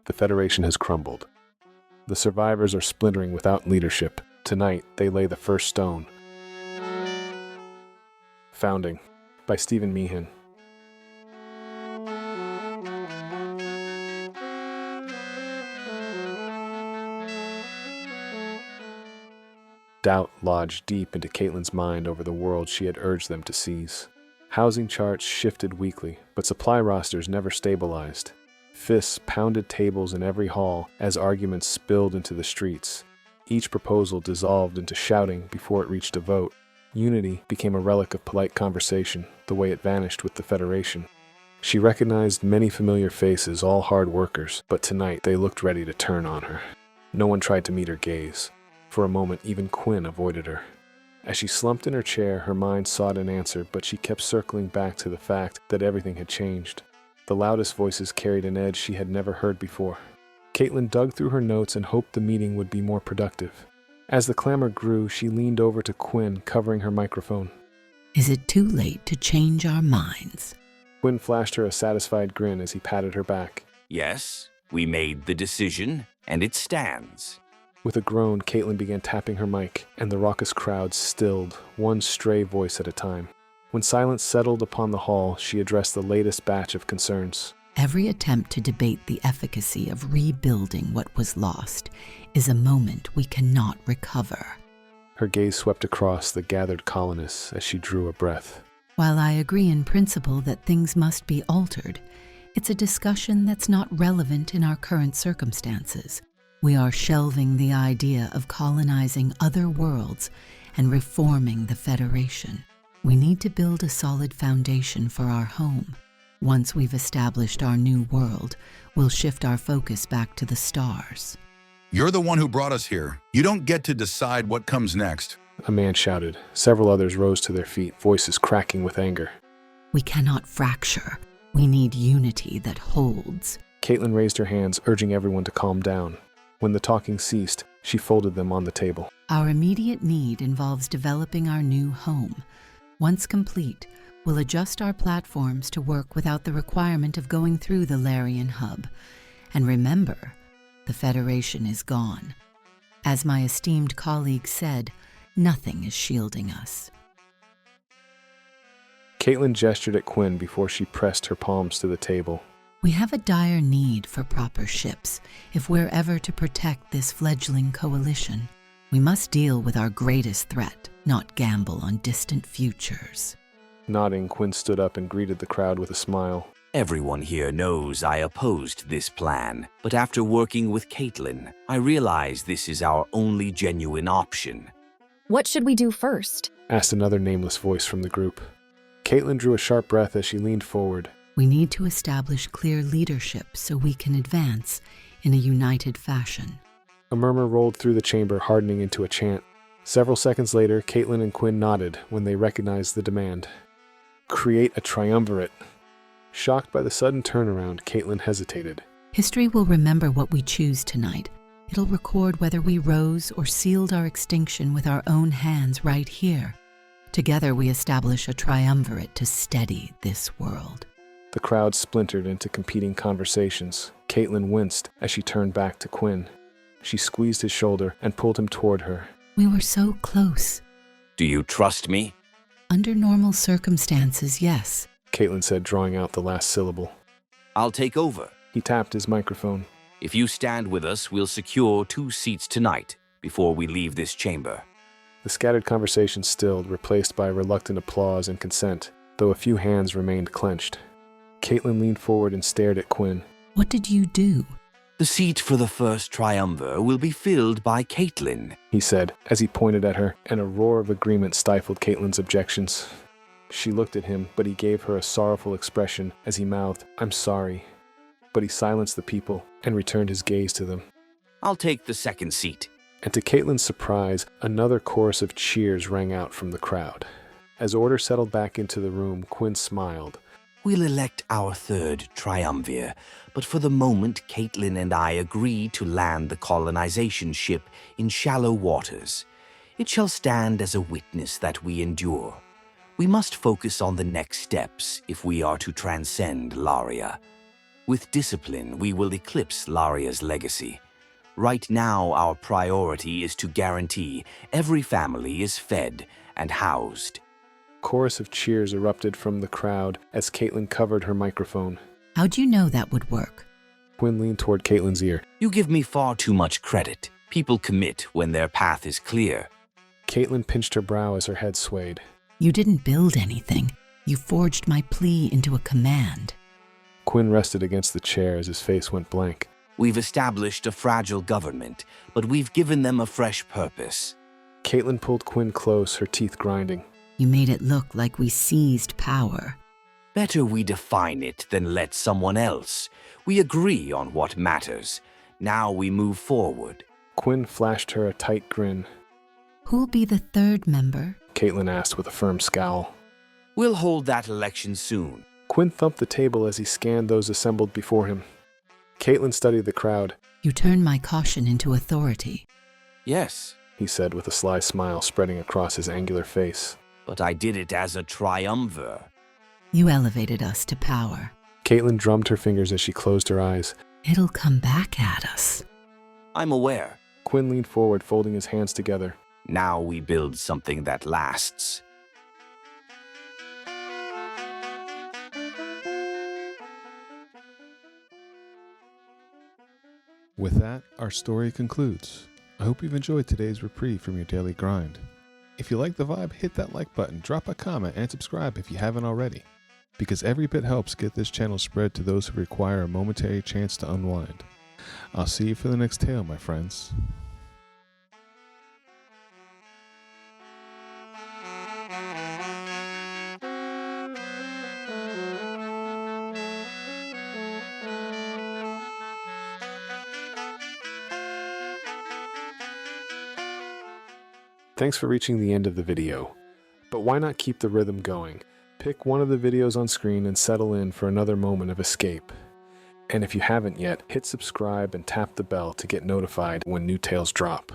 The Federation has crumbled. The survivors are splintering without leadership. Tonight, they lay the first stone. Founding by Stephen Meehan. Doubt lodged deep into Caitlin's mind over the world she had urged them to seize. Housing charts shifted weekly, but supply rosters never stabilized. Fists pounded tables in every hall as arguments spilled into the streets. Each proposal dissolved into shouting before it reached a vote. Unity became a relic of polite conversation, the way it vanished with the Federation. She recognized many familiar faces, all hard workers, but tonight they looked ready to turn on her. No one tried to meet her gaze. For a moment, even Quinn avoided her. As she slumped in her chair, her mind sought an answer, but she kept circling back to the fact that everything had changed. The loudest voices carried an edge she had never heard before. Caitlin dug through her notes and hoped the meeting would be more productive. As the clamor grew, she leaned over to Quinn, covering her microphone. Is it too late to change our minds? Quinn flashed her a satisfied grin as he patted her back. Yes, we made the decision, and it stands. With a groan, Caitlin began tapping her mic, and the raucous crowd stilled, one stray voice at a time. When silence settled upon the hall, she addressed the latest batch of concerns. Every attempt to debate the efficacy of rebuilding what was lost is a moment we cannot recover. Her gaze swept across the gathered colonists as she drew a breath. While I agree in principle that things must be altered, it's a discussion that's not relevant in our current circumstances. We are shelving the idea of colonizing other worlds and reforming the Federation. We need to build a solid foundation for our home. Once we've established our new world, we'll shift our focus back to the stars. You're the one who brought us here. You don't get to decide what comes next. A man shouted. Several others rose to their feet, voices cracking with anger. We cannot fracture. We need unity that holds. Caitlin raised her hands, urging everyone to calm down. When the talking ceased, she folded them on the table. Our immediate need involves developing our new home. Once complete, we'll adjust our platforms to work without the requirement of going through the Larian hub. And remember, the Federation is gone. As my esteemed colleague said, nothing is shielding us. Caitlin gestured at Quinn before she pressed her palms to the table. We have a dire need for proper ships if we're ever to protect this fledgling coalition. We must deal with our greatest threat, not gamble on distant futures. Nodding, Quinn stood up and greeted the crowd with a smile. Everyone here knows I opposed this plan, but after working with Caitlin, I realize this is our only genuine option. What should we do first? Asked another nameless voice from the group. Caitlin drew a sharp breath as she leaned forward. We need to establish clear leadership so we can advance in a united fashion. A murmur rolled through the chamber, hardening into a chant. Several seconds later, Caitlin and Quinn nodded when they recognized the demand. Create a triumvirate. Shocked by the sudden turnaround, Caitlin hesitated. History will remember what we choose tonight. It'll record whether we rose or sealed our extinction with our own hands right here. Together we establish a triumvirate to steady this world. The crowd splintered into competing conversations. Caitlin winced as she turned back to Quinn. She squeezed his shoulder and pulled him toward her. We were so close. Do you trust me? Under normal circumstances, yes. Caitlin said, drawing out the last syllable. I'll take over. He tapped his microphone. If you stand with us, we'll secure 2 seats tonight before we leave this chamber. The scattered conversation stilled, replaced by reluctant applause and consent, though a few hands remained clenched. Caitlin leaned forward and stared at Quinn. What did you do? The seat for the first triumvir will be filled by Caitlin, he said, as he pointed at her, and a roar of agreement stifled Caitlin's objections. She looked at him, but he gave her a sorrowful expression as he mouthed, "I'm sorry." But he silenced the people and returned his gaze to them. I'll take the second seat. And to Caitlin's surprise, another chorus of cheers rang out from the crowd. As order settled back into the room, Quinn smiled. We'll elect our third triumvir, but for the moment, Caitlin and I agree to land the colonization ship in shallow waters. It shall stand as a witness that we endure. We must focus on the next steps if we are to transcend Laria. With discipline, we will eclipse Laria's legacy. Right now, our priority is to guarantee every family is fed and housed. Chorus of cheers erupted from the crowd as Caitlin covered her microphone. How'd you know that would work? Quinn leaned toward Caitlin's ear. You give me far too much credit. People commit when their path is clear. Caitlin pinched her brow as her head swayed. You didn't build anything. You forged my plea into a command. Quinn rested against the chair as his face went blank. We've established a fragile government, but we've given them a fresh purpose. Caitlin pulled Quinn close, her teeth grinding. You made it look like we seized power. Better we define it than let someone else. We agree on what matters. Now we move forward. Quinn flashed her a tight grin. Who'll be the third member? Caitlin asked with a firm scowl. We'll hold that election soon. Quinn thumped the table as he scanned those assembled before him. Caitlin studied the crowd. You turn my caution into authority. Yes, He said with a sly smile spreading across his angular face. but I did it as a triumvir. You elevated us to power. Caitlin drummed her fingers as she closed her eyes. It'll come back at us. I'm aware. Quinn leaned forward, folding his hands together. Now we build something that lasts. With that, our story concludes. I hope you've enjoyed today's reprieve from your daily grind. If you like the vibe, hit that like button, drop a comment, and subscribe if you haven't already, because every bit helps get this channel spread to those who require a momentary chance to unwind. I'll see you for the next tale, my friends. Thanks for reaching the end of the video. But why not keep the rhythm going? Pick one of the videos on screen and settle in for another moment of escape. And if you haven't yet, hit subscribe and tap the bell to get notified when new tales drop.